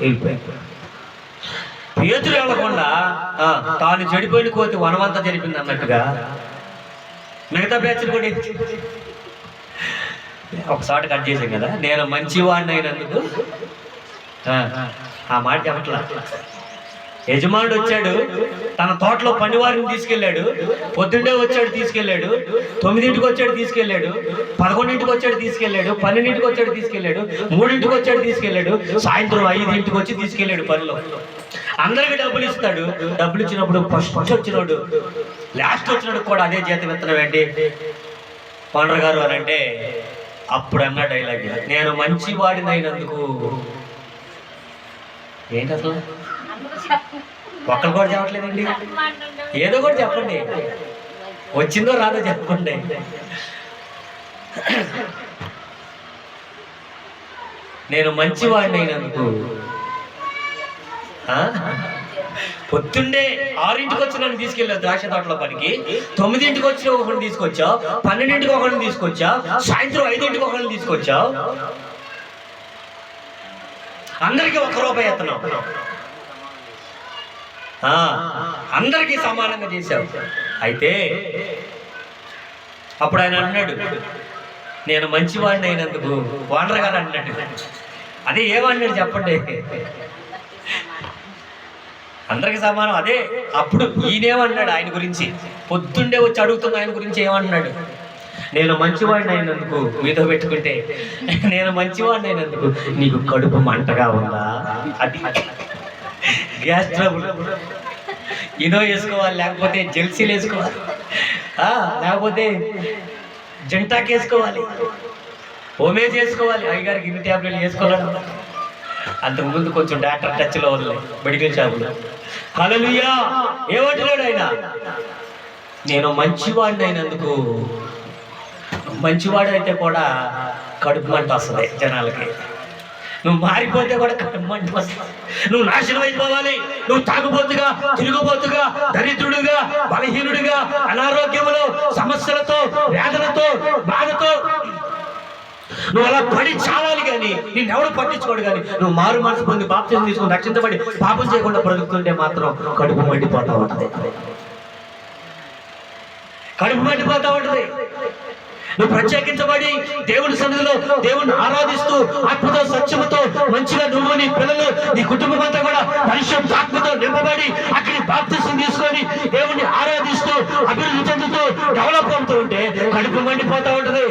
వెళ్ళిపోయాడు. పేతురు వెళ్ళకుండా తాను చెడిపోయిన కోతి వనమంతా జరిపింది అన్నట్టుగా మిగతా బ్యాచ్లు కూడా ఒకసారి కట్ చేసాం కదా, నేను మంచివాడిని అయినందుకు ఆ మాట చెప్పట్లా. యజమానుడు వచ్చాడు, తన తోటలో పనివారిని తీసుకెళ్ళాడు, పొద్దున్నే వచ్చాడు తీసుకెళ్ళాడు, 9ంటికి వచ్చాడు తీసుకెళ్ళాడు, 11ంటికి వచ్చాడు తీసుకెళ్ళాడు, 12ంటికి వచ్చాడు తీసుకెళ్ళాడు, 3ంటికి వచ్చాడు తీసుకెళ్ళాడు, సాయంత్రం 5ంటికి వచ్చి తీసుకెళ్ళాడు పనిలో. అందరికి డబ్బులు ఇస్తాడు. డబ్బులు ఇచ్చినప్పుడు ఫస్ట్ వచ్చినాడు, లాస్ట్ వచ్చినాడు కూడా అదే జీతం ఇత్తనం ఏంటి పండ్ర గారు అని అంటే అప్పుడు అన్న డైలాగ్, నేను మంచి వాడిని అయినందుకు. ఏంటి అసలు ఒక్కరు కూడా చెప్పట్లేదండి, ఏదో కూడా చెప్పండి, వచ్చిందో రాదో చెప్పండి. నేను మంచివాడిని అయినందుకు. పొద్దున్నే 6ంటికి వచ్చి నన్ను తీసుకెళ్ళావు ద్రాక్ష తోటలో పనికి, 9ంటికి వచ్చి ఒకరిని తీసుకొచ్చావు, 12ంటికి ఒకరిని తీసుకొచ్చావు, సాయంత్రం 5ంటికి ఒకరిని తీసుకొచ్చావు, అందరికీ ₹1 ఎత్తనావు, అందరికీ సమానంగా చేశావు. అయితే అప్పుడు ఆయన అన్నాడు, నేను మంచివాడిని అయినందుకు. వాండర్ గారు అన్నాడు, అదే ఏమన్నాడు చెప్పండి, అందరికి సమానం. అదే అప్పుడు ఈయనేమన్నాడు ఆయన గురించి, పొద్దుండే వచ్చి అడుగుతున్న ఆయన గురించి ఏమన్నాడు, నేను మంచివాడిని అయినందుకు. మీతో పెట్టుకుంటే నేను మంచివాడిని అయినందుకు నీకు కడుపు మంటగా ఉందా, అది గ్యాస్ ట్రబుల్, ఇనో వేసుకోవాలి, లేకపోతే జెల్సీలు వేసుకోవాలి, లేకపోతే జంటాక్ వేసుకోవాలి, ఓమేజ్ వేసుకోవాలి, అయ్యగారికి ఇన్ని ట్యాబ్లెట్లు వేసుకోవాలి. అంతకుముందు కొంచెం డాక్టర్ టచ్లో వదిలే మెడికల్ షాపులో. హల్లెలూయా. ఏమంటున్నాడు ఆయన, నేను మంచివాడిని అయినందుకు. మంచివాడు అయితే కూడా కడుపు మంట వస్తుంది జనాలకి. నువ్వు మారిపోతే కూడా కడుపు మంట వస్తుంది. నువ్వు నాశనం అయిపోవాలి, నువ్వు తాగుబోతుగా, తిరుగుబోతుగా, దరిద్రుడుగా, బలహీనుడిగా, అనారోగ్యములో, సమస్యలతో, వేదనతో, బాధతో నువ్వు అలా పడి చావాలి. కానీ నిన్నెవడు పట్టించుకోడు. కానీ నువ్వు మారు మనసు పొంది బాప్తిజం తీసుకుని రక్షించబడి పాపం చేయకుండా బ్రతుకుతుంటే మాత్రం కడుపు మండిపోతా ఉంటుంది, కడుపు మండిపోతా ఉంటుంది. నువ్వు ప్రత్యేకించబడి దేవుని సన్నిధిలో దేవుణ్ణి ఆరాధిస్తూ ఆత్మతో సత్యముతో మంచిగా నువ్వు, నీ పిల్లలు, నీ కుటుంబం అంతా కూడా పరిశుద్ధాత్మతో నింపబడి అక్కడి బాప్తిజం తీసుకొని దేవుణ్ణి ఆరాధిస్తూ అభివృద్ధి చెందుతూ డెవలప్ అవుతూ ఉంటే కడుపు మండిపోతా ఉంటుంది.